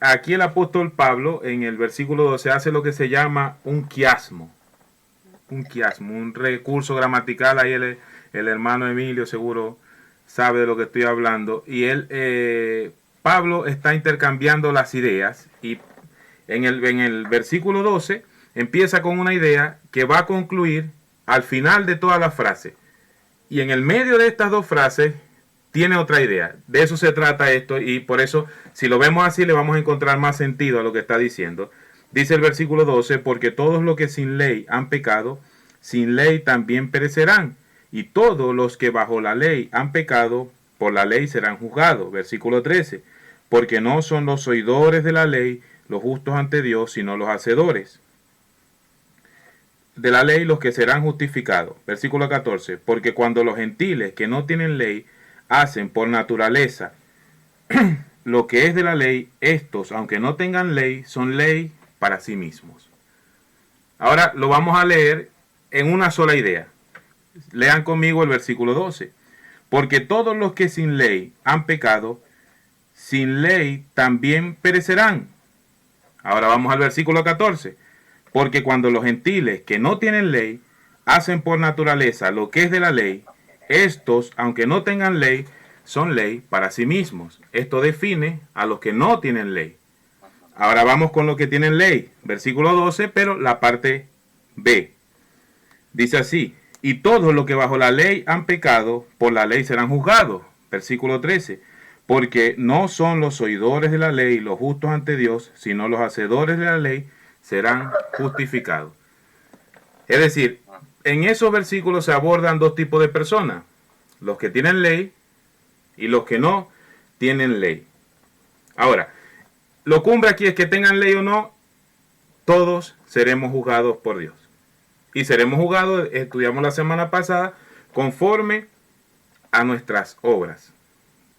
aquí el apóstol Pablo en el versículo 12 hace lo que se llama un quiasmo. Un quiasmo, un recurso gramatical. Ahí el hermano Emilio seguro sabe de lo que estoy hablando. Y Pablo está intercambiando las ideas y en el versículo 12 empieza con una idea que va a concluir al final de toda la frase. Y en el medio de estas dos frases tiene otra idea. De eso se trata esto y por eso, si lo vemos así, le vamos a encontrar más sentido a lo que está diciendo. Dice el versículo 12, porque todos los que sin ley han pecado, sin ley también perecerán. Y todos los que bajo la ley han pecado, por la ley serán juzgados. Versículo 13, porque no son los oidores de la ley los justos ante Dios, sino los hacedores de la ley los que serán justificados. Versículo 14, porque cuando los gentiles que no tienen ley hacen por naturaleza lo que es de la ley, estos, aunque no tengan ley, son ley para sí mismos. Ahora lo vamos a leer en una sola idea. Lean conmigo el versículo 12. Porque todos los que sin ley han pecado, sin ley también perecerán. Ahora vamos al versículo 14. Porque cuando los gentiles que no tienen ley hacen por naturaleza lo que es de la ley, estos, aunque no tengan ley, son ley para sí mismos. Esto define a los que no tienen ley. Ahora vamos con los que tienen ley. Versículo 12, pero la parte B. Dice así, y todos los que bajo la ley han pecado, por la ley serán juzgados. Versículo 13, porque no son los oidores de la ley los justos ante Dios, sino los hacedores de la ley serán justificados. Es decir, en esos versículos se abordan dos tipos de personas, los que tienen ley y los que no tienen ley. Ahora, lo cumbre aquí es que tengan ley o no, todos seremos juzgados por Dios. Y seremos juzgados, estudiamos la semana pasada, conforme a nuestras obras.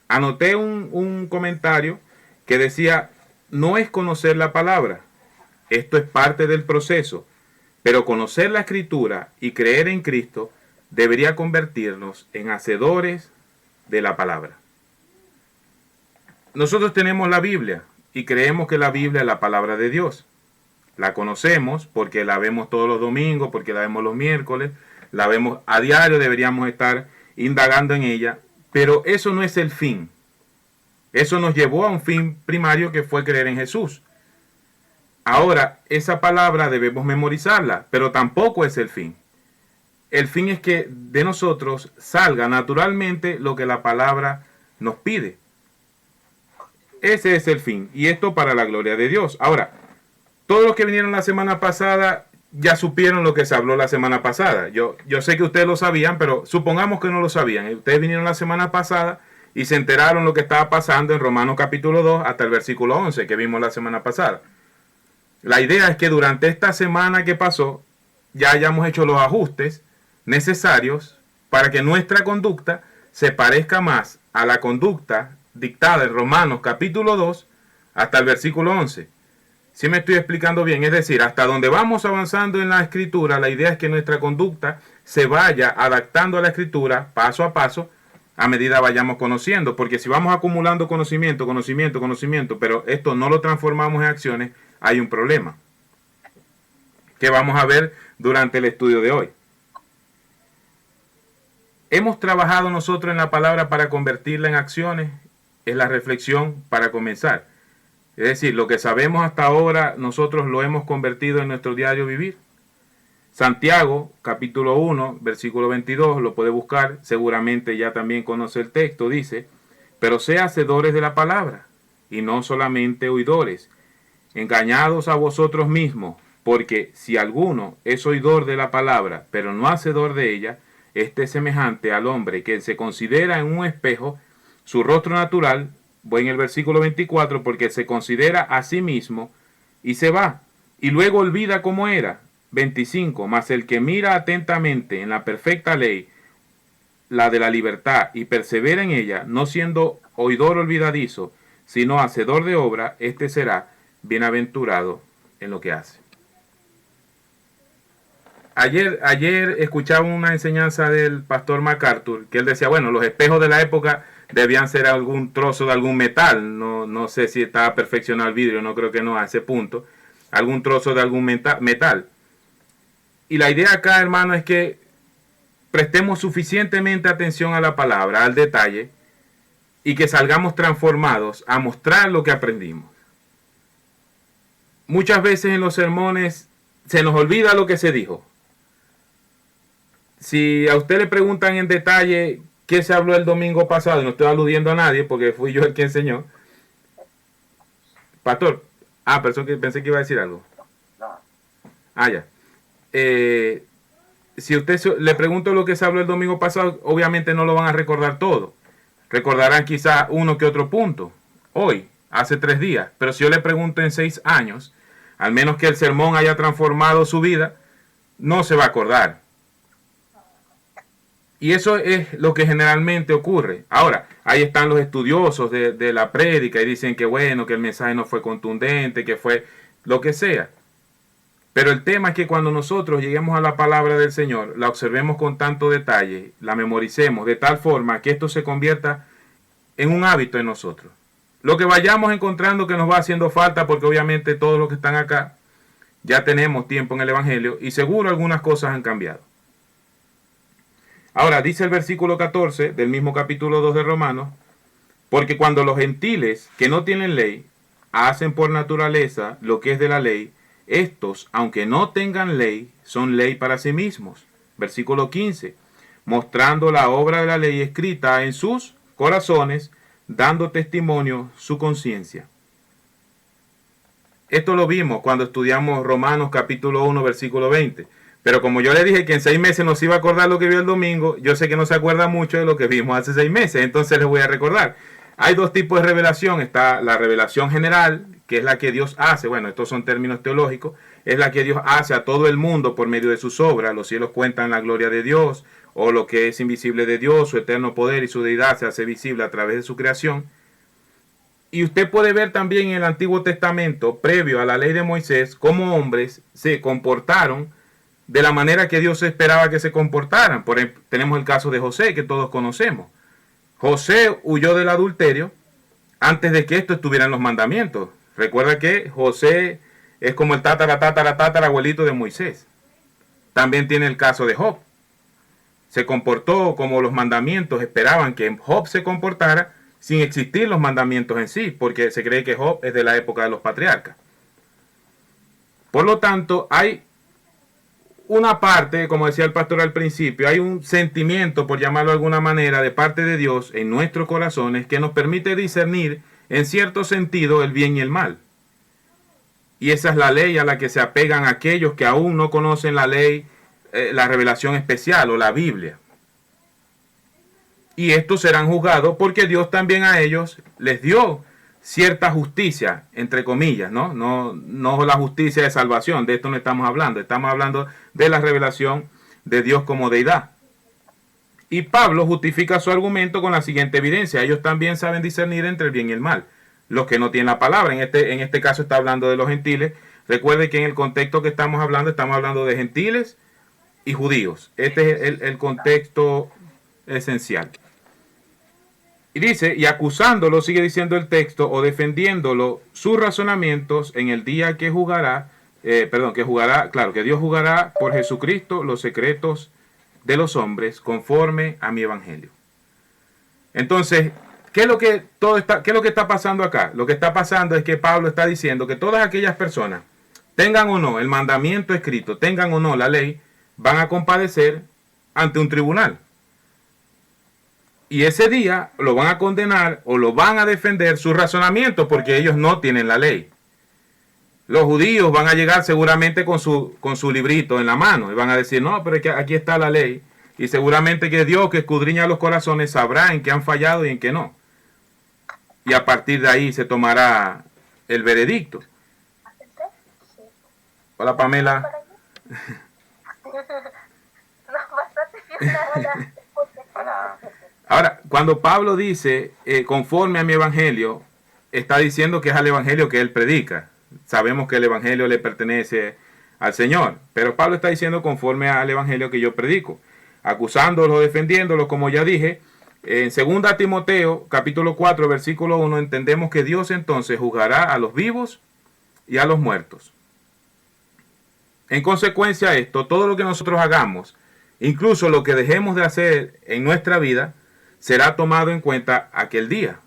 Anoté un comentario que decía, no es conocer la palabra, esto es parte del proceso, pero conocer la Escritura y creer en Cristo debería convertirnos en hacedores de la palabra. Nosotros tenemos la Biblia y creemos que la Biblia es la palabra de Dios. La conocemos porque la vemos todos los domingos, porque la vemos los miércoles, la vemos a diario, deberíamos estar indagando en ella, pero eso no es el fin. Eso nos llevó a un fin primario que fue creer en Jesús. Ahora, esa palabra debemos memorizarla, pero tampoco es el fin. El fin es que de nosotros salga naturalmente lo que la palabra nos pide. Ese es el fin, y esto para la gloria de Dios. Ahora, todos los que vinieron la semana pasada ya supieron lo que se habló la semana pasada. Yo sé que ustedes lo sabían, pero supongamos que no lo sabían. Ustedes vinieron la semana pasada y se enteraron lo que estaba pasando en Romanos capítulo 2 hasta el versículo 11 que vimos la semana pasada. La idea es que durante esta semana que pasó ya hayamos hecho los ajustes necesarios para que nuestra conducta se parezca más a la conducta dictada en Romanos capítulo 2 hasta el versículo 11. Si me estoy explicando bien, es decir, hasta donde vamos avanzando en la Escritura, la idea es que nuestra conducta se vaya adaptando a la Escritura paso a paso a medida vayamos conociendo, porque si vamos acumulando conocimiento, pero esto no lo transformamos en acciones, hay un problema que vamos a ver durante el estudio de hoy. ¿Hemos trabajado nosotros en la palabra para convertirla en acciones? Es la reflexión para comenzar. Es decir, lo que sabemos hasta ahora, nosotros lo hemos convertido en nuestro diario vivir. Santiago, capítulo 1, versículo 22, lo puede buscar, seguramente ya también conoce el texto, dice, pero sea hacedores de la palabra, y no solamente oidores, engañados a vosotros mismos, porque si alguno es oidor de la palabra, pero no hacedor de ella, este es semejante al hombre que se considera en un espejo su rostro natural, voy en el versículo 24, porque se considera a sí mismo y se va, y luego olvida cómo era. 25, mas el que mira atentamente en la perfecta ley, la de la libertad, y persevera en ella, no siendo oidor olvidadizo, sino hacedor de obra, este será bienaventurado en lo que hace. Ayer escuchaba una enseñanza del pastor MacArthur, que él decía, bueno, los espejos de la época debían ser algún trozo de algún metal. No sé si estaba perfeccionado el vidrio, no creo que no a ese punto. Algún trozo de algún metal. Y la idea acá, hermano, es que prestemos suficientemente atención a la palabra, al detalle, y que salgamos transformados a mostrar lo que aprendimos. Muchas veces en los sermones se nos olvida lo que se dijo. Si a usted le preguntan en detalle qué se habló el domingo pasado, y no estoy aludiendo a nadie porque fui yo el que enseñó. Pastor, pensé que iba a decir algo. Ya. Si usted le pregunto lo que se habló el domingo pasado, obviamente no lo van a recordar todo. Recordarán quizá uno que otro punto. Hoy, hace 3 días. Pero si yo le pregunto en 6 años, al menos que el sermón haya transformado su vida, no se va a acordar. Y eso es lo que generalmente ocurre. Ahora, ahí están los estudiosos de la prédica y dicen que bueno, que el mensaje no fue contundente, que fue lo que sea. Pero el tema es que cuando nosotros lleguemos a la palabra del Señor, la observemos con tanto detalle, la memoricemos de tal forma que esto se convierta en un hábito en nosotros. Lo que vayamos encontrando que nos va haciendo falta, porque obviamente todos los que están acá ya tenemos tiempo en el Evangelio y seguro algunas cosas han cambiado. Ahora, dice el versículo 14 del mismo capítulo 2 de Romanos, porque cuando los gentiles que no tienen ley hacen por naturaleza lo que es de la ley, estos, aunque no tengan ley, son ley para sí mismos. Versículo 15, mostrando la obra de la ley escrita en sus corazones, dando testimonio su conciencia. Esto lo vimos cuando estudiamos Romanos capítulo 1, versículo 20. Pero como yo le dije que en 6 meses nos iba a acordar lo que vio el domingo, yo sé que no se acuerda mucho de lo que vimos hace 6 meses, entonces les voy a recordar. Hay 2 tipos de revelación. Está la revelación general, que es la que Dios hace, bueno, estos son términos teológicos, es la que Dios hace a todo el mundo por medio de sus obras. Los cielos cuentan la gloria de Dios, o lo que es invisible de Dios, su eterno poder y su deidad se hace visible a través de su creación. Y usted puede ver también en el Antiguo Testamento, previo a la ley de Moisés, cómo hombres se comportaron de la manera que Dios esperaba que se comportaran. Por ejemplo, tenemos el caso de José, que todos conocemos. José huyó del adulterio antes de que esto estuviera en los mandamientos. Recuerda que José es como el tatarabuelito de Moisés. También tiene el caso de Job. Se comportó como los mandamientos esperaban que Job se comportara, sin existir los mandamientos en sí, porque se cree que Job es de la época de los patriarcas. Por lo tanto, hay una parte, como decía el pastor al principio, hay un sentimiento, por llamarlo de alguna manera, de parte de Dios en nuestros corazones que nos permite discernir en cierto sentido el bien y el mal. Y esa es la ley a la que se apegan aquellos que aún no conocen la ley, la revelación especial o la Biblia. Y estos serán juzgados porque Dios también a ellos les dio cierta justicia, entre comillas, ¿no? No la justicia de salvación, de esto no estamos hablando de la revelación de Dios como deidad. Y Pablo justifica su argumento con la siguiente evidencia: ellos también saben discernir entre el bien y el mal, los que no tienen la palabra. En este caso está hablando de los gentiles. Recuerde que en el contexto que estamos hablando de gentiles y judíos. Este es el contexto esencial. Y dice, y acusándolo, sigue diciendo el texto, o defendiéndolo, sus razonamientos en el día que que Dios jugará por Jesucristo los secretos de los hombres conforme a mi evangelio. Entonces, ¿qué es lo que está pasando acá? Lo que está pasando es que Pablo está diciendo que todas aquellas personas, tengan o no el mandamiento escrito, tengan o no la ley, van a compadecer ante un tribunal. Y ese día lo van a condenar o lo van a defender sus razonamientos porque ellos no tienen la ley. Los judíos van a llegar seguramente con su librito en la mano y van a decir, no, pero es que aquí está la ley. Y seguramente que Dios, que escudriña los corazones, sabrá en qué han fallado y en qué no. Y a partir de ahí se tomará el veredicto. Hola, Pamela. Ahora, cuando Pablo dice, conforme a mi evangelio, está diciendo que es al evangelio que él predica. Sabemos que el evangelio le pertenece al Señor, pero Pablo está diciendo conforme al evangelio que yo predico, acusándolo, defendiéndolo, como ya dije, En 2 Timoteo, capítulo 4, versículo 1, entendemos que Dios entonces juzgará a los vivos y a los muertos. En consecuencia de esto, todo lo que nosotros hagamos, incluso lo que dejemos de hacer en nuestra vida, será tomado en cuenta aquel día.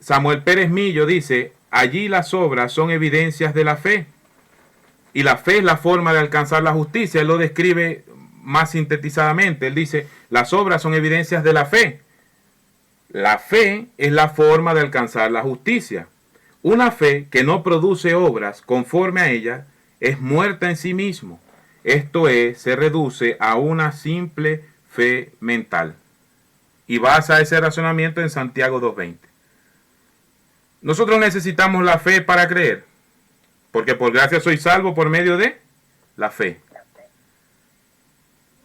Samuel Pérez Millo dice, allí las obras son evidencias de la fe. Y la fe es la forma de alcanzar la justicia. Él lo describe más sintetizadamente. Él dice, las obras son evidencias de la fe. La fe es la forma de alcanzar la justicia. Una fe que no produce obras conforme a ella es muerta en sí mismo. Esto es, se reduce a una simple fe mental. Y basa ese razonamiento en Santiago 2:20. Nosotros necesitamos la fe para creer, porque por gracia soy salvo por medio de la fe.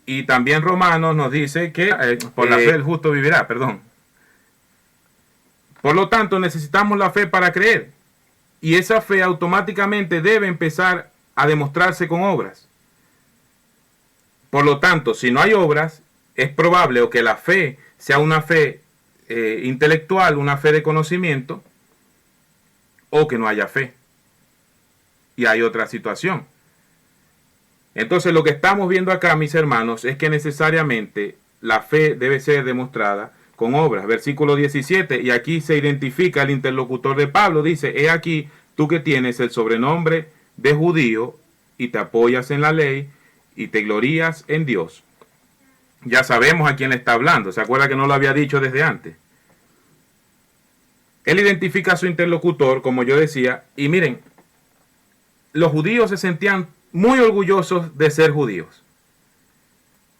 Y también Romanos nos dice que por la fe el justo vivirá, perdón. Por lo tanto, necesitamos la fe para creer. Y esa fe automáticamente debe empezar a demostrarse con obras. Por lo tanto, si no hay obras, es probable o que la fe sea una fe intelectual, una fe de conocimiento, o que no haya fe. Y hay otra situación. Entonces lo que estamos viendo acá, mis hermanos, es que necesariamente la fe debe ser demostrada con obras. Versículo 17, y aquí se identifica el interlocutor de Pablo. Dice, he aquí, tú que tienes el sobrenombre de judío y te apoyas en la ley y te glorías en Dios. Ya sabemos a quién le está hablando. ¿Se acuerda que no lo había dicho desde antes? Él identifica a su interlocutor, como yo decía, y miren, los judíos se sentían muy orgullosos de ser judíos.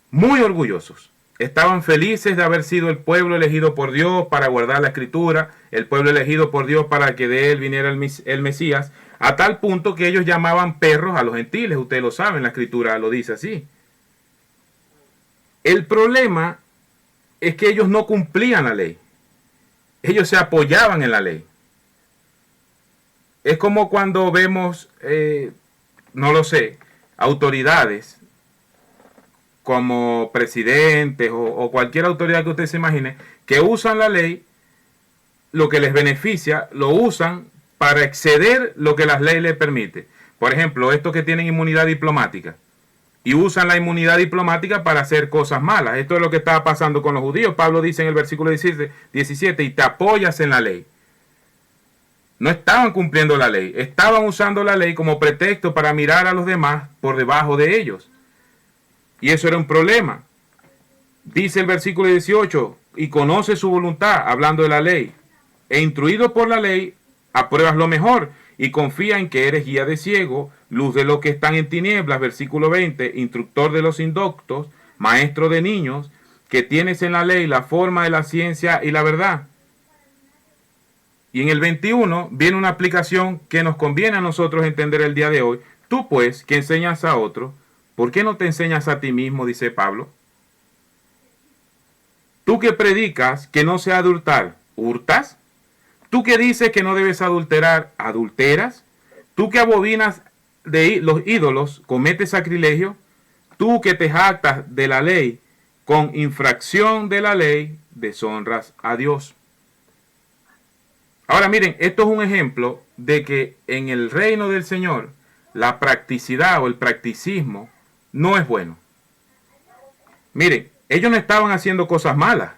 Muy orgullosos. Estaban felices de haber sido el pueblo elegido por Dios para guardar la Escritura, el pueblo elegido por Dios para que de él viniera el Mesías, a tal punto que ellos llamaban perros a los gentiles. Ustedes lo saben, la Escritura lo dice así. El problema es que ellos no cumplían la ley. Ellos se apoyaban en la ley. Es como cuando vemos, no lo sé, autoridades como presidentes o cualquier autoridad que usted se imagine, que usan la ley, lo que les beneficia, lo usan para exceder lo que la ley les permite. Por ejemplo, estos que tienen inmunidad diplomática y usan la inmunidad diplomática para hacer cosas malas. Esto es lo que estaba pasando con los judíos. Pablo dice en el versículo 17, y te apoyas en la ley. No estaban cumpliendo la ley, estaban usando la ley como pretexto para mirar a los demás por debajo de ellos. Y eso era un problema. Dice el versículo 18, y conoce su voluntad, hablando de la ley, e instruido por la ley, apruebas lo mejor, y confía en que eres guía de ciego, luz de los que están en tinieblas, versículo 20, instructor de los indoctos, maestro de niños, que tienes en la ley la forma de la ciencia y la verdad. Y en el 21 viene una aplicación que nos conviene a nosotros entender el día de hoy. Tú pues, que enseñas a otro, ¿por qué no te enseñas a ti mismo? Dice Pablo. Tú que predicas que no se ha de hurtar, ¿hurtas? Tú que dices que no debes adulterar, ¿adulteras? Tú que abominas de los ídolos, ¿cometes sacrilegio? Tú que te jactas de la ley, con infracción de la ley, deshonras a Dios. Ahora miren, esto es un ejemplo de que en el reino del Señor la practicidad o el practicismo no es bueno. Miren, ellos no estaban haciendo cosas malas.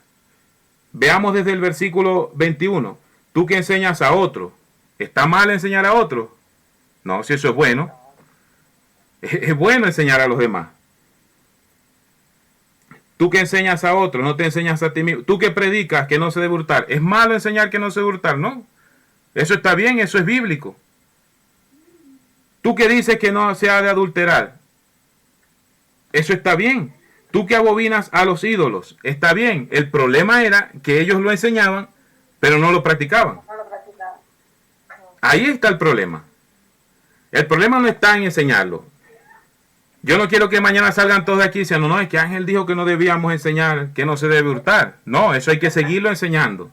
Veamos desde el versículo 21. Tú que enseñas a otro, ¿está mal enseñar a otro? No, si eso es bueno. Es bueno enseñar a los demás. Tú que enseñas a otro, no te enseñas a ti mismo. Tú que predicas que no se debe hurtar. ¿Es malo enseñar que no se debe hurtar? No. Eso está bien, eso es bíblico. Tú que dices que no se ha de adulterar. Eso está bien. Tú que abominas a los ídolos. Está bien. El problema era que ellos lo enseñaban, pero no lo practicaban. Ahí está el problema. El problema no está en enseñarlo. Yo no quiero que mañana salgan todos de aquí diciendo, no, es que Ángel dijo que no debíamos enseñar, que no se debe hurtar. No, eso hay que seguirlo enseñando.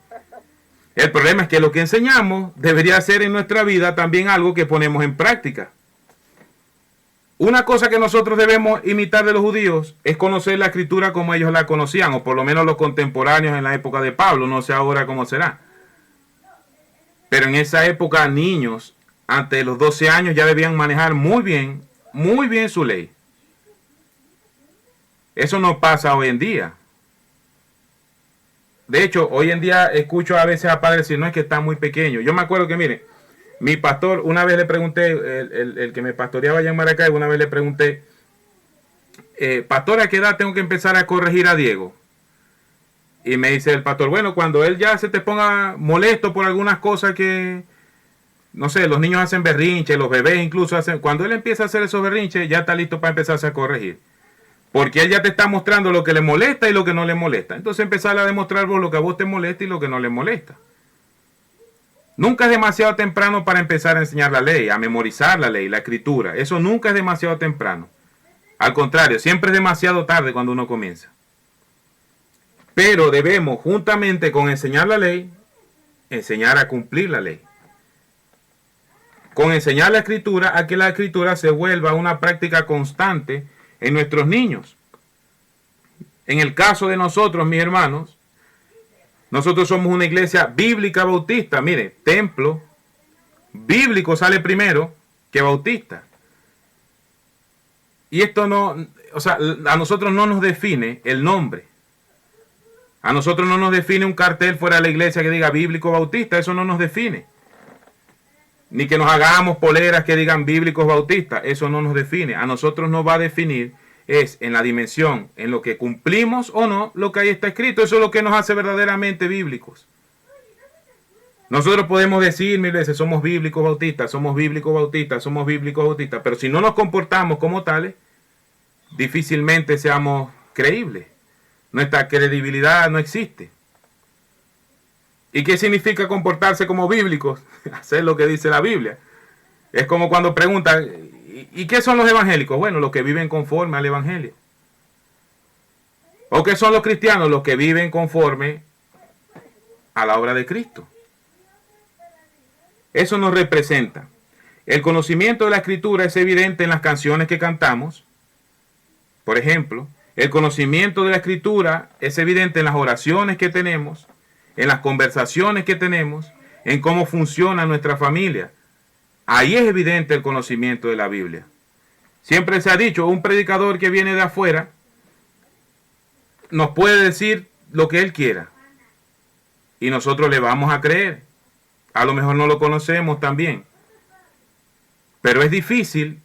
El problema es que lo que enseñamos debería ser en nuestra vida también algo que ponemos en práctica. Una cosa que nosotros debemos imitar de los judíos es conocer la escritura como ellos la conocían, o por lo menos los contemporáneos en la época de Pablo, no sé ahora cómo será. Pero en esa época niños, antes de los 12 años, ya debían manejar muy bien su ley. Eso no pasa hoy en día. De hecho, hoy en día escucho a veces a padres decir, no, es que está muy pequeño. Yo me acuerdo que, mire, mi pastor, una vez le pregunté, el que me pastoreaba allá en Maracaibo, una vez le pregunté, pastor, ¿a qué edad tengo que empezar a corregir a Diego? Y me dice el pastor, bueno, cuando él ya se te ponga molesto por algunas cosas que, no sé, los niños hacen berrinches, los bebés incluso hacen, cuando él empieza a hacer esos berrinches, ya está listo para empezarse a corregir. Porque él ya te está mostrando lo que le molesta y lo que no le molesta. Entonces empezar a demostrar vos lo que a vos te molesta y lo que no le molesta. Nunca es demasiado temprano para empezar a enseñar la ley, a memorizar la ley, la escritura. Eso nunca es demasiado temprano. Al contrario, siempre es demasiado tarde cuando uno comienza. Pero debemos, juntamente con enseñar la ley, enseñar a cumplir la ley. Con enseñar la escritura, a que la escritura se vuelva una práctica constante en nuestros niños. En el caso de nosotros, mis hermanos, nosotros somos una iglesia bíblica bautista. Mire, templo bíblico sale primero que bautista. Y esto no, o sea, a nosotros no nos define el nombre. A nosotros no nos define un cartel fuera de la iglesia que diga bíblico bautista. Eso no nos define. Ni que nos hagamos poleras que digan bíblicos bautistas. Eso no nos define. A nosotros nos va a definir es en la dimensión, en lo que cumplimos o no, lo que ahí está escrito. Eso es lo que nos hace verdaderamente bíblicos. Nosotros podemos decir mil veces, somos bíblicos bautistas, somos bíblicos bautistas, somos bíblicos bautistas, pero si no nos comportamos como tales, difícilmente seamos creíbles. Nuestra credibilidad no existe. ¿Y qué significa comportarse como bíblicos? Hacer lo que dice la Biblia. Es como cuando preguntan, ¿y qué son los evangélicos? Bueno, los que viven conforme al evangelio. ¿O qué son los cristianos? Los que viven conforme a la obra de Cristo. Eso nos representa. El conocimiento de la escritura es evidente en las canciones que cantamos. Por ejemplo, el conocimiento de la escritura es evidente en las oraciones que tenemos, en las conversaciones que tenemos, en cómo funciona nuestra familia. Ahí es evidente el conocimiento de la Biblia. Siempre se ha dicho, un predicador que viene de afuera nos puede decir lo que él quiera y nosotros le vamos a creer. A lo mejor no lo conocemos también, pero es difícil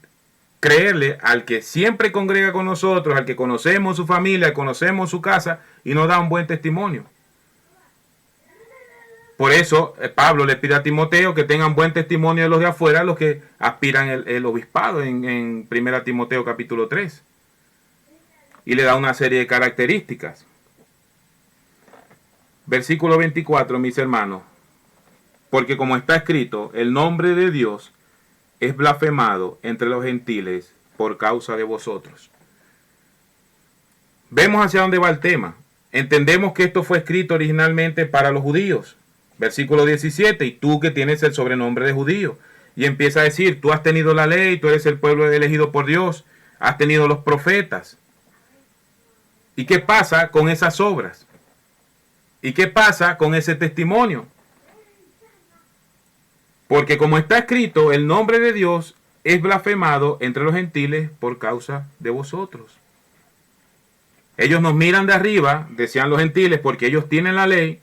creerle al que siempre congrega con nosotros, al que conocemos su familia, conocemos su casa y nos da un buen testimonio. Por eso Pablo le pide a Timoteo que tengan buen testimonio de los de afuera, los que aspiran el obispado en 1 Timoteo capítulo 3. Y le da una serie de características. Versículo 24, mis hermanos. Porque como está escrito, el nombre de Dios es blasfemado entre los gentiles por causa de vosotros. Vemos hacia dónde va el tema. Entendemos que esto fue escrito originalmente para los judíos. Versículo 17, y tú que tienes el sobrenombre de judío. Y empieza a decir, tú has tenido la ley, tú eres el pueblo elegido por Dios, has tenido los profetas. ¿Y qué pasa con esas obras? ¿Y qué pasa con ese testimonio? Porque como está escrito, el nombre de Dios es blasfemado entre los gentiles por causa de vosotros. Ellos nos miran de arriba, decían los gentiles, porque ellos tienen la ley,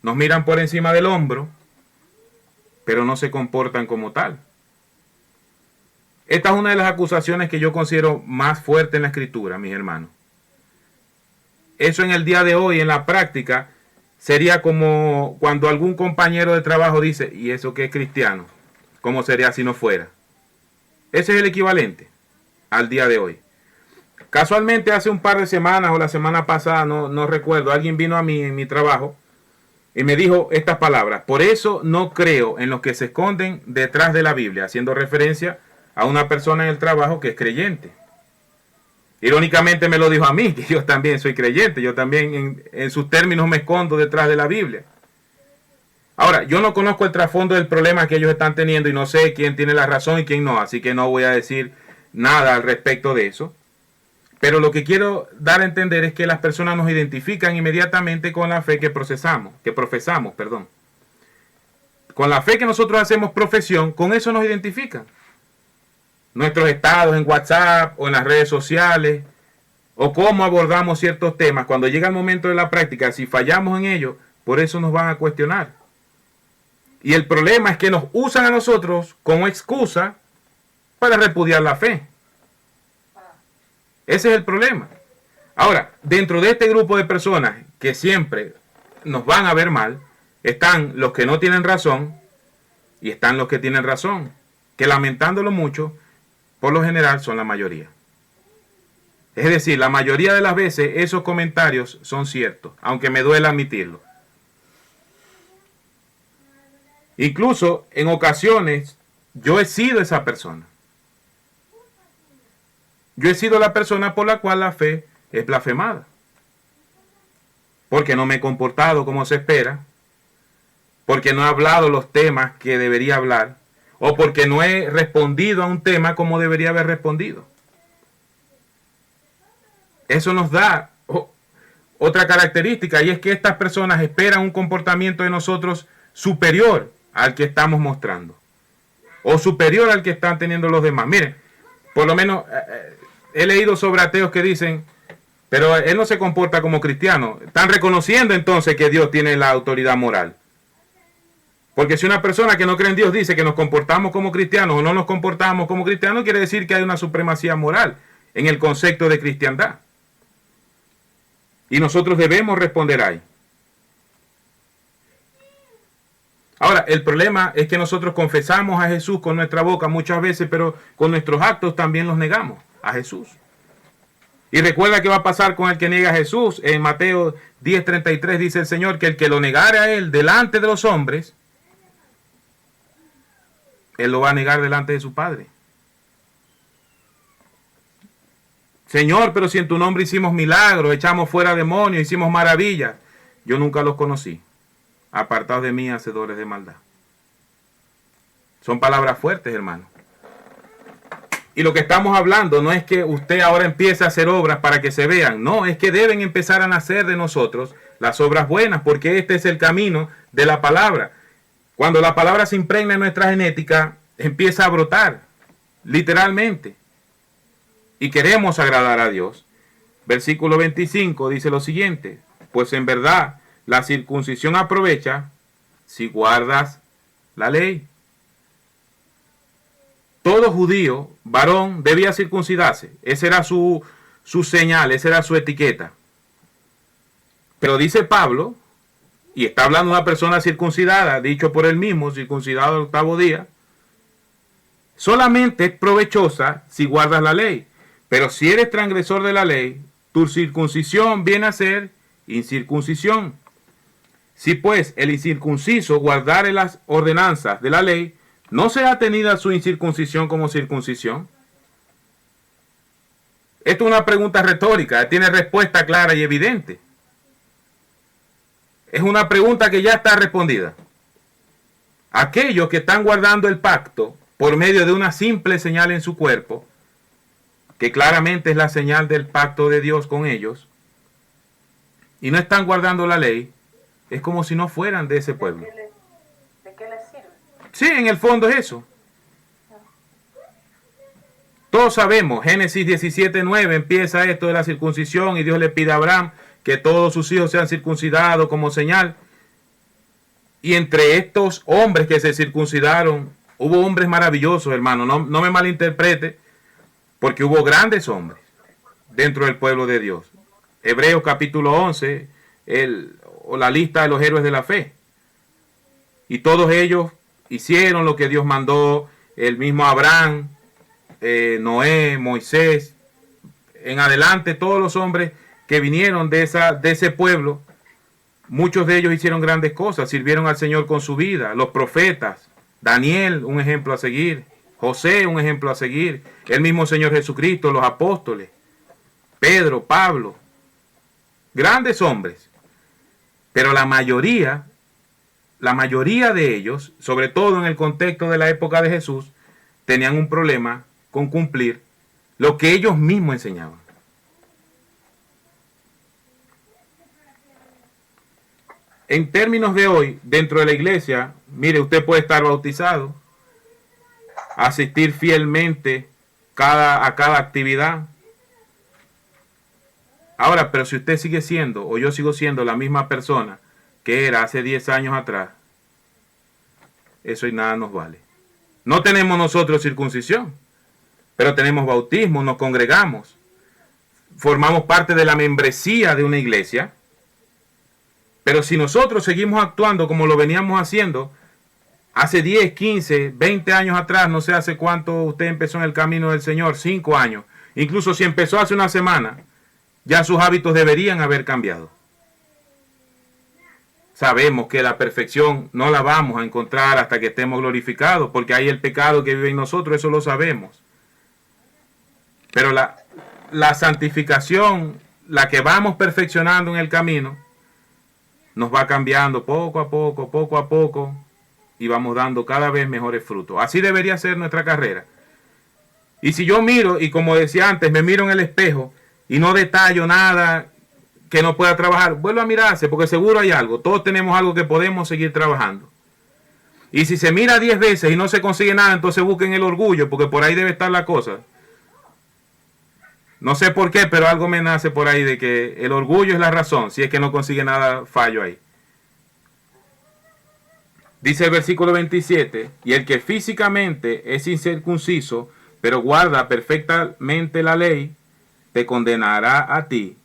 nos miran por encima del hombro, pero no se comportan como tal. Esta es una de las acusaciones que yo considero más fuerte en la escritura, mis hermanos. Eso en el día de hoy, en la práctica, sería como cuando algún compañero de trabajo dice, ¿y eso qué es cristiano? ¿Cómo sería si no fuera? Ese es el equivalente al día de hoy. Casualmente hace un par de semanas o la semana pasada, no recuerdo, alguien vino a mí en mi trabajo y me dijo estas palabras: por eso no creo en los que se esconden detrás de la Biblia, haciendo referencia a una persona en el trabajo que es creyente. Irónicamente me lo dijo a mí, que yo también soy creyente, yo también en sus términos me escondo detrás de la Biblia. Ahora, yo no conozco el trasfondo del problema que ellos están teniendo y no sé quién tiene la razón y quién no, así que no voy a decir nada al respecto de eso. Pero lo que quiero dar a entender es que las personas nos identifican inmediatamente con la fe que profesamos, perdón. Con la fe que nosotros hacemos profesión, con eso nos identifican. Nuestros estados en WhatsApp o en las redes sociales, o cómo abordamos ciertos temas, cuando llega el momento de la práctica, si fallamos en ello, por eso nos van a cuestionar. Y el problema es que nos usan a nosotros como excusa para repudiar la fe. Ese es el problema. Ahora, dentro de este grupo de personas que siempre nos van a ver mal, están los que no tienen razón y están los que tienen razón, que lamentándolo mucho, por lo general son la mayoría. Es decir, la mayoría de las veces esos comentarios son ciertos, aunque me duela admitirlo. Incluso en ocasiones yo he sido esa persona. Yo he sido la persona por la cual la fe es blasfemada. Porque no me he comportado como se espera, porque no he hablado los temas que debería hablar, o porque no he respondido a un tema como debería haber respondido. Eso nos da otra característica, y es que estas personas esperan un comportamiento de nosotros superior al que estamos mostrando, o superior al que están teniendo los demás. Miren, por lo menos he leído sobre ateos que dicen, pero él no se comporta como cristiano. Están reconociendo entonces que Dios tiene la autoridad moral. Porque si una persona que no cree en Dios dice que nos comportamos como cristianos o no nos comportamos como cristianos, quiere decir que hay una supremacía moral en el concepto de cristiandad. Y nosotros debemos responder ahí. Ahora, el problema es que nosotros confesamos a Jesús con nuestra boca muchas veces, pero con nuestros actos también los negamos a Jesús. Y recuerda qué va a pasar con el que niega a Jesús. En Mateo 10:33 dice el Señor que el que lo negare a él delante de los hombres, él lo va a negar delante de su Padre. Señor, pero si en tu nombre hicimos milagros, echamos fuera demonios, hicimos maravillas, yo nunca los conocí. Apartados de mí, hacedores de maldad. Son palabras fuertes, hermano. Y lo que estamos hablando no es que usted ahora empiece a hacer obras para que se vean. No, es que deben empezar a nacer de nosotros las obras buenas, porque este es el camino de la palabra. Cuando la palabra se impregna en nuestra genética, empieza a brotar, literalmente. Y queremos agradar a Dios. Versículo 25 dice lo siguiente: pues en verdad la circuncisión aprovecha si guardas la ley. Todo judío, varón, debía circuncidarse. Esa era su señal, esa era su etiqueta. Pero dice Pablo, y está hablando de una persona circuncidada, dicho por él mismo, circuncidado al 8º día, solamente es provechosa si guardas la ley. Pero si eres transgresor de la ley, tu circuncisión viene a ser incircuncisión. Si pues el incircunciso guardare las ordenanzas de la ley, ¿no será tenida su incircuncisión como circuncisión? Esto es una pregunta retórica, tiene respuesta clara y evidente. Es una pregunta que ya está respondida. Aquellos que están guardando el pacto por medio de una simple señal en su cuerpo, que claramente es la señal del pacto de Dios con ellos, y no están guardando la ley, es como si no fueran de ese pueblo. ¿De qué les sirve? Sí, en el fondo es eso. Todos sabemos, Génesis 17:9 empieza esto de la circuncisión y Dios le pide a Abraham que todos sus hijos sean circuncidados como señal. Y entre estos hombres que se circuncidaron, hubo hombres maravillosos, hermano, no me malinterprete, porque hubo grandes hombres dentro del pueblo de Dios. Hebreos capítulo 11, o la lista de los héroes de la fe. Y todos ellos hicieron lo que Dios mandó, el mismo Abraham, Noé, Moisés, en adelante todos los hombres que vinieron de ese pueblo, muchos de ellos hicieron grandes cosas, sirvieron al Señor con su vida. Los profetas, Daniel, un ejemplo a seguir, José, un ejemplo a seguir, el mismo Señor Jesucristo, los apóstoles, Pedro, Pablo, grandes hombres. Pero la mayoría la mayoría de ellos, sobre todo en el contexto de la época de Jesús, tenían un problema con cumplir lo que ellos mismos enseñaban. En términos de hoy, dentro de la iglesia, mire, usted puede estar bautizado, asistir fielmente a cada actividad. Ahora, pero si usted sigue siendo, o yo sigo siendo la misma persona que era hace 10 años atrás, eso y nada nos vale. No tenemos nosotros circuncisión, pero tenemos bautismo, nos congregamos, formamos parte de la membresía de una iglesia. Pero si nosotros seguimos actuando como lo veníamos haciendo hace 10, 15, 20 años atrás, no sé hace cuánto usted empezó en el camino del Señor, 5 años, incluso si empezó hace una semana, ya sus hábitos deberían haber cambiado. Sabemos que la perfección no la vamos a encontrar hasta que estemos glorificados, porque hay el pecado que vive en nosotros, eso lo sabemos. Pero la santificación, la que vamos perfeccionando en el camino, nos va cambiando poco a poco, y vamos dando cada vez mejores frutos. Así debería ser nuestra carrera. Y si yo miro, y como decía antes, me miro en el espejo y no detallo nada que no pueda trabajar, vuelvo a mirarse, porque seguro hay algo. Todos tenemos algo que podemos seguir trabajando. Y si se mira 10 veces y no se consigue nada, entonces busquen el orgullo, porque por ahí debe estar la cosa. No sé por qué, pero algo me nace por ahí de que el orgullo es la razón, si es que no consigue nada, fallo ahí. Dice el versículo 27, y el que físicamente es incircunciso, pero guarda perfectamente la ley, te condenará a ti,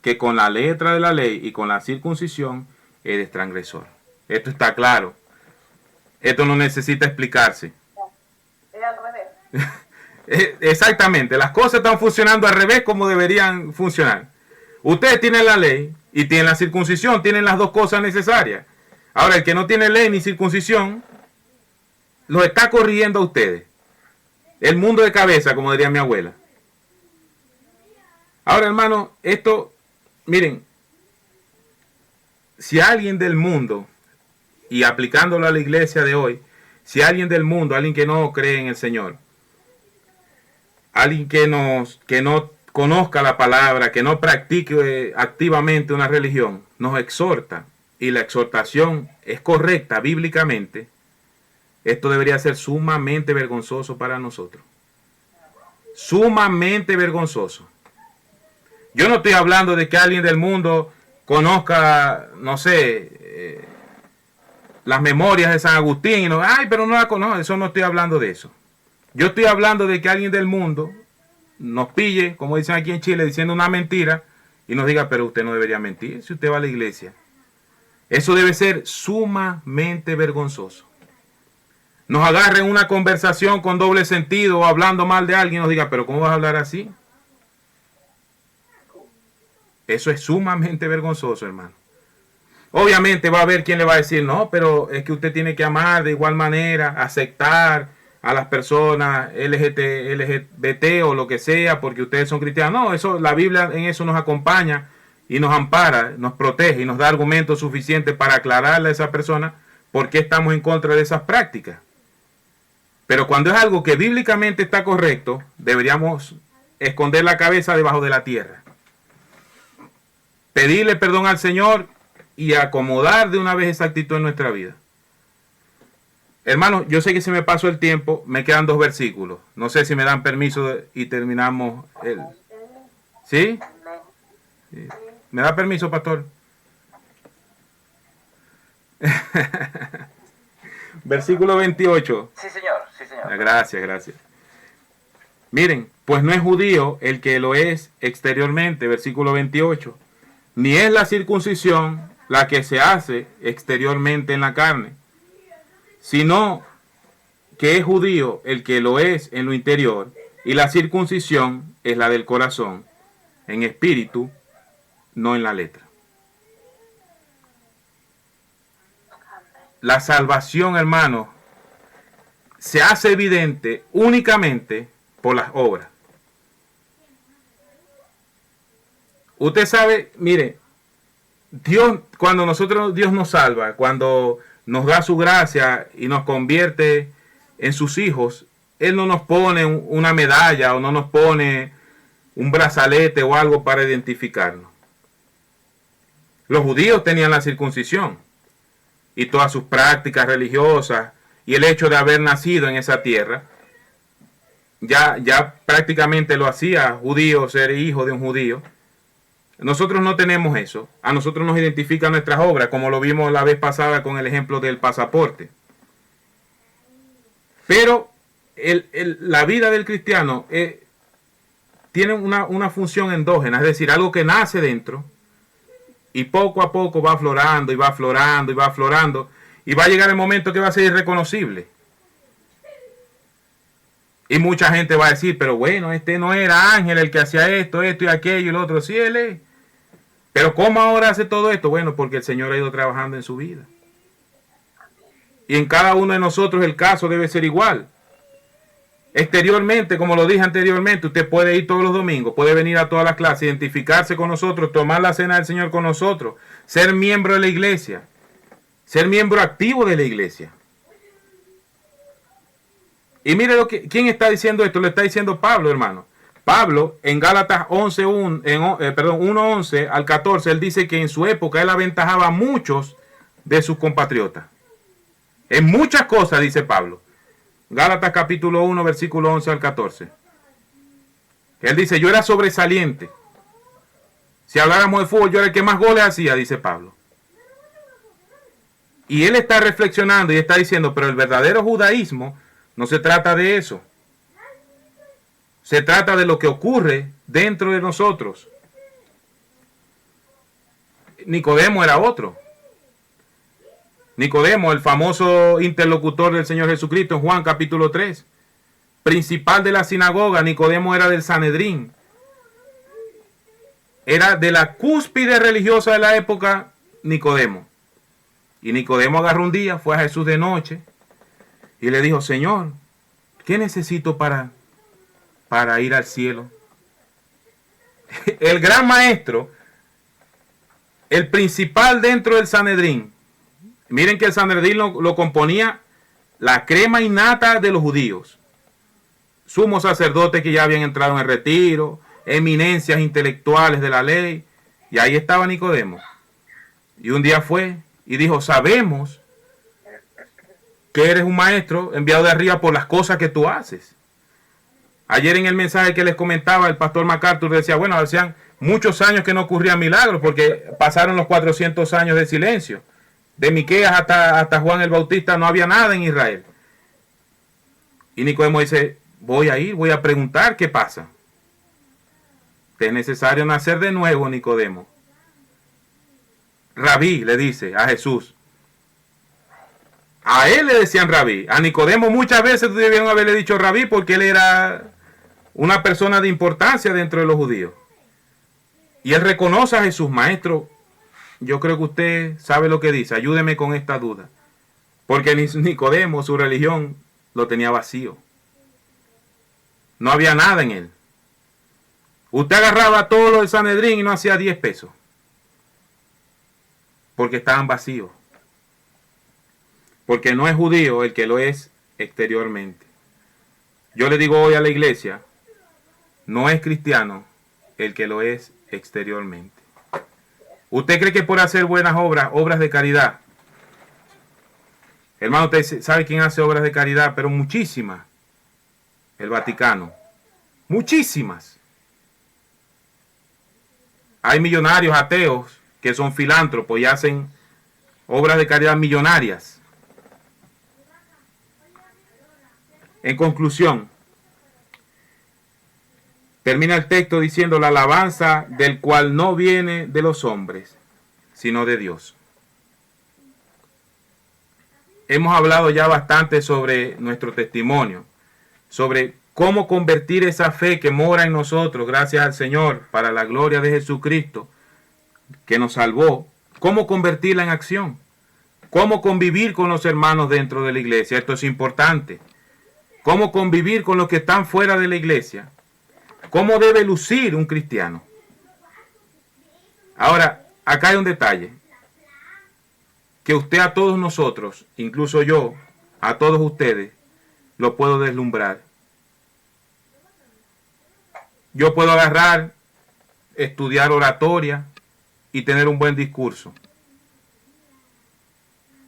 que con la letra de la ley y con la circuncisión eres transgresor. Esto está claro. Esto no necesita explicarse. Es al revés. Exactamente, las cosas están funcionando al revés como deberían funcionar. Ustedes tienen la ley y tienen la circuncisión, tienen las dos cosas necesarias. Ahora, el que no tiene ley ni circuncisión, los está corrigiendo a ustedes. El mundo de cabeza, como diría mi abuela. Ahora, hermano, esto, miren, si alguien del mundo, y aplicándolo a la iglesia de hoy, si alguien del mundo, alguien que no cree en el Señor, alguien que no conozca la palabra, que no practique activamente una religión, nos exhorta, y la exhortación es correcta bíblicamente, esto debería ser sumamente vergonzoso para nosotros. Sumamente vergonzoso. Yo no estoy hablando de que alguien del mundo conozca, no sé, las memorias de San Agustín, y no, ay, pero no la conozco, eso no estoy hablando de eso. Yo estoy hablando de que alguien del mundo nos pille, como dicen aquí en Chile, diciendo una mentira y nos diga, pero usted no debería mentir si usted va a la iglesia. Eso debe ser sumamente vergonzoso. Nos agarre en una conversación con doble sentido o hablando mal de alguien y nos diga, pero ¿cómo vas a hablar así? Eso es sumamente vergonzoso, hermano. Obviamente va a haber quien le va a decir, no, pero es que usted tiene que amar de igual manera, aceptar a las personas LGBT o lo que sea, porque ustedes son cristianos. No, eso, la Biblia en eso nos acompaña y nos ampara, nos protege y nos da argumentos suficientes para aclararle a esa persona por qué estamos en contra de esas prácticas. Pero cuando es algo que bíblicamente está correcto, deberíamos esconder la cabeza debajo de la tierra. Pedirle perdón al Señor y acomodar de una vez esa actitud en nuestra vida. Hermanos, yo sé que se me pasó el tiempo, me quedan 2 versículos. No sé si me dan permiso y terminamos el... ¿Sí? Sí. ¿Me da permiso, pastor? Versículo 28. Sí, señor, sí, señor. Gracias. Miren, pues no es judío el que lo es exteriormente, versículo 28. Ni es la circuncisión la que se hace exteriormente en la carne, sino que es judío el que lo es en lo interior, y la circuncisión es la del corazón, en espíritu, no en la letra. La salvación, hermano, se hace evidente únicamente por las obras. Usted sabe, mire, Dios nos salva, cuando nos da su gracia y nos convierte en sus hijos, Él no nos pone una medalla o no nos pone un brazalete o algo para identificarnos. Los judíos tenían la circuncisión y todas sus prácticas religiosas y el hecho de haber nacido en esa tierra, ya prácticamente lo hacía judío ser hijo de un judío. Nosotros no tenemos eso. A nosotros nos identifican nuestras obras, como lo vimos la vez pasada con el ejemplo del pasaporte. Pero la vida del cristiano tiene una función endógena, es decir, algo que nace dentro y poco a poco va aflorando y va aflorando y va aflorando y va a llegar el momento que va a ser irreconocible. Y mucha gente va a decir, pero bueno, este no era Ángel el que hacía esto y aquello y lo otro. Sí, él es. Pero ¿cómo ahora hace todo esto? Bueno, porque el Señor ha ido trabajando en su vida. Y en cada uno de nosotros el caso debe ser igual. Exteriormente, como lo dije anteriormente, usted puede ir todos los domingos, puede venir a todas las clases, identificarse con nosotros, tomar la cena del Señor con nosotros, ser miembro de la iglesia, ser miembro activo de la iglesia. Y mire ¿quién está diciendo esto? Lo está diciendo Pablo, hermano. Pablo, en Gálatas 1:11 al 14, él dice que en su época él aventajaba a muchos de sus compatriotas. En muchas cosas, dice Pablo. Gálatas capítulo 1, versículo 11 al 14. Él dice, yo era sobresaliente. Si habláramos de fútbol, yo era el que más goles hacía, dice Pablo. Y él está reflexionando y está diciendo, pero el verdadero judaísmo no se trata de eso. Se trata de lo que ocurre dentro de nosotros. Nicodemo era otro. Nicodemo, el famoso interlocutor del Señor Jesucristo en Juan capítulo 3. Principal de la sinagoga, Nicodemo era del Sanedrín. Era de la cúspide religiosa de la época, Nicodemo. Y Nicodemo agarró un día, fue a Jesús de noche y le dijo, Señor, ¿qué necesito para ir al cielo? El gran maestro, el principal dentro del Sanedrín. Miren que el Sanedrín lo componía la crema innata de los judíos. Sumos sacerdotes que ya habían entrado en el retiro, eminencias intelectuales de la ley. Y ahí estaba Nicodemo. Y un día fue y dijo, sabemos que eres un maestro enviado de arriba por las cosas que tú haces. Ayer en el mensaje que les comentaba, el pastor MacArthur decía, bueno, hacían muchos años que no ocurrían milagros porque pasaron los 400 años de silencio. De Miqueas hasta Juan el Bautista no había nada en Israel. Y Nicodemo dice, voy a ir, voy a preguntar qué pasa. Te es necesario nacer de nuevo, Nicodemo. Rabí, le dice a Jesús. A él le decían Rabí. A Nicodemo muchas veces debieron haberle dicho Rabí porque él era una persona de importancia dentro de los judíos. Y él reconoce a Jesús, maestro. Yo creo que usted sabe lo que dice. Ayúdeme con esta duda. Porque Nicodemo, su religión, lo tenía vacío. No había nada en él. Usted agarraba todo lo del Sanedrín y no hacía 10 pesos. Porque estaban vacíos. Porque no es judío el que lo es exteriormente. Yo le digo hoy a la iglesia, no es cristiano el que lo es exteriormente. ¿Usted cree que por hacer buenas obras, obras de caridad? Hermano, usted sabe quién hace obras de caridad, pero muchísimas. El Vaticano. Muchísimas. Hay millonarios ateos que son filántropos y hacen obras de caridad millonarias. En conclusión, termina el texto diciendo la alabanza del cual no viene de los hombres, sino de Dios. Hemos hablado ya bastante sobre nuestro testimonio, sobre cómo convertir esa fe que mora en nosotros, gracias al Señor, para la gloria de Jesucristo, que nos salvó, cómo convertirla en acción, cómo convivir con los hermanos dentro de la iglesia. Esto es importante. Cómo convivir con los que están fuera de la iglesia. Cómo debe lucir un cristiano. Ahora, acá hay un detalle. que usted a todos nosotros, incluso yo, a todos ustedes, lo puedo deslumbrar. Yo puedo agarrar, estudiar oratoria y tener un buen discurso.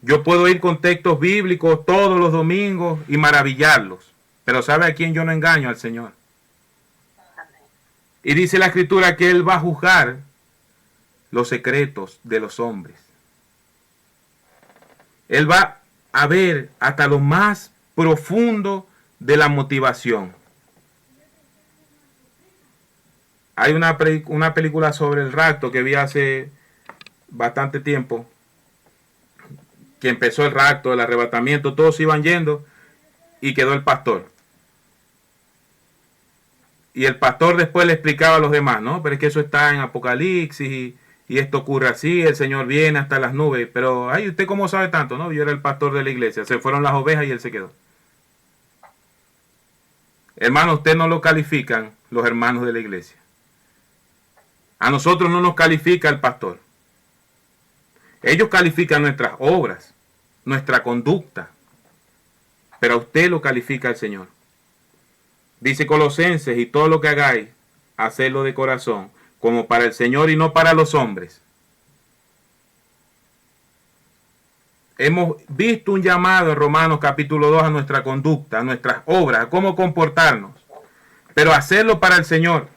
Yo puedo ir con textos bíblicos todos los domingos y maravillarlos. Pero ¿sabe a quién yo no engaño? Al Señor. Y dice la Escritura que Él va a juzgar los secretos de los hombres. Él va a ver hasta lo más profundo de la motivación. Hay una película sobre el rapto que vi hace bastante tiempo, que empezó el rapto, el arrebatamiento, todos iban yendo y quedó el pastor. Y el pastor después le explicaba a los demás, ¿no? Pero es que eso está en Apocalipsis y esto ocurre así, el Señor viene hasta las nubes. Pero, ay, ¿usted cómo sabe tanto? No, yo era el pastor de la iglesia, se fueron las ovejas y él se quedó. Hermano, usted no lo califican los hermanos de la iglesia. A nosotros no nos califica el pastor. Ellos califican nuestras obras, nuestra conducta. Pero a usted lo califica el Señor. Dice Colosenses, y todo lo que hagáis, hacedlo de corazón, como para el Señor y no para los hombres. Hemos visto un llamado en Romanos capítulo 2 a nuestra conducta, a nuestras obras, a cómo comportarnos. Pero hacerlo para el Señor,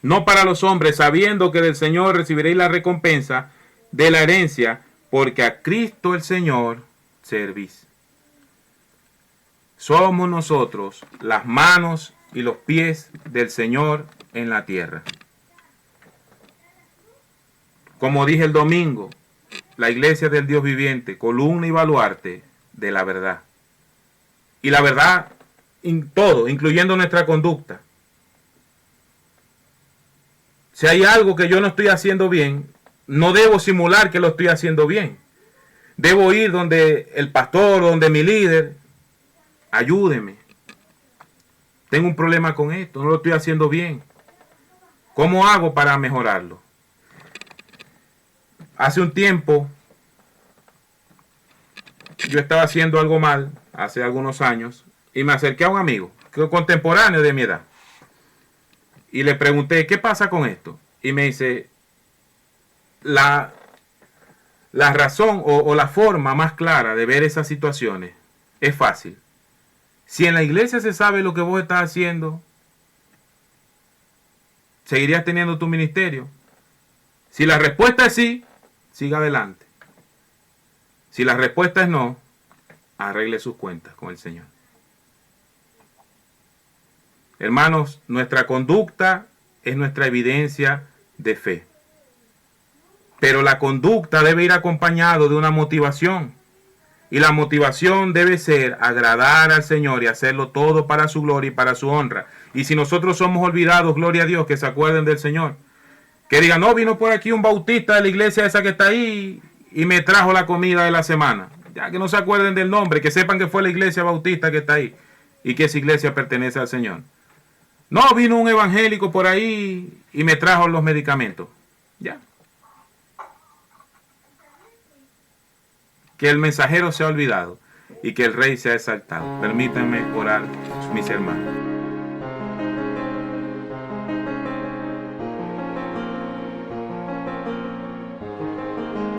no para los hombres, sabiendo que del Señor recibiréis la recompensa de la herencia, porque a Cristo el Señor servís. Somos nosotros las manos y los pies del Señor en la tierra. Como dije el domingo, la iglesia del Dios viviente, columna y baluarte de la verdad. Y la verdad en todo, incluyendo nuestra conducta. Si hay algo que yo no estoy haciendo bien, no debo simular que lo estoy haciendo bien. Debo ir donde el pastor, donde mi líder, ayúdeme. Tengo un problema con esto, no lo estoy haciendo bien. ¿Cómo hago para mejorarlo? Hace un tiempo, yo estaba haciendo algo mal, hace algunos años, y me acerqué a un amigo, contemporáneo de mi edad. Y le pregunté, ¿qué pasa con esto? Y me dice, la razón o la forma más clara de ver esas situaciones es fácil. Si en la iglesia se sabe lo que vos estás haciendo, ¿seguirías teniendo tu ministerio? Si la respuesta es sí, siga adelante. Si la respuesta es no, arregle sus cuentas con el Señor. Hermanos, nuestra conducta es nuestra evidencia de fe. Pero la conducta debe ir acompañado de una motivación. Y la motivación debe ser agradar al Señor y hacerlo todo para su gloria y para su honra. Y si nosotros somos olvidados, gloria a Dios, que se acuerden del Señor. Que digan, no, vino por aquí un bautista de la iglesia esa que está ahí y me trajo la comida de la semana. Ya que no se acuerden del nombre, que sepan que fue la iglesia bautista que está ahí y que esa iglesia pertenece al Señor. No, vino un evangélico por ahí y me trajo los medicamentos. Ya. Que el mensajero sea olvidado y que el rey sea exaltado. Permítanme orar, mis hermanos.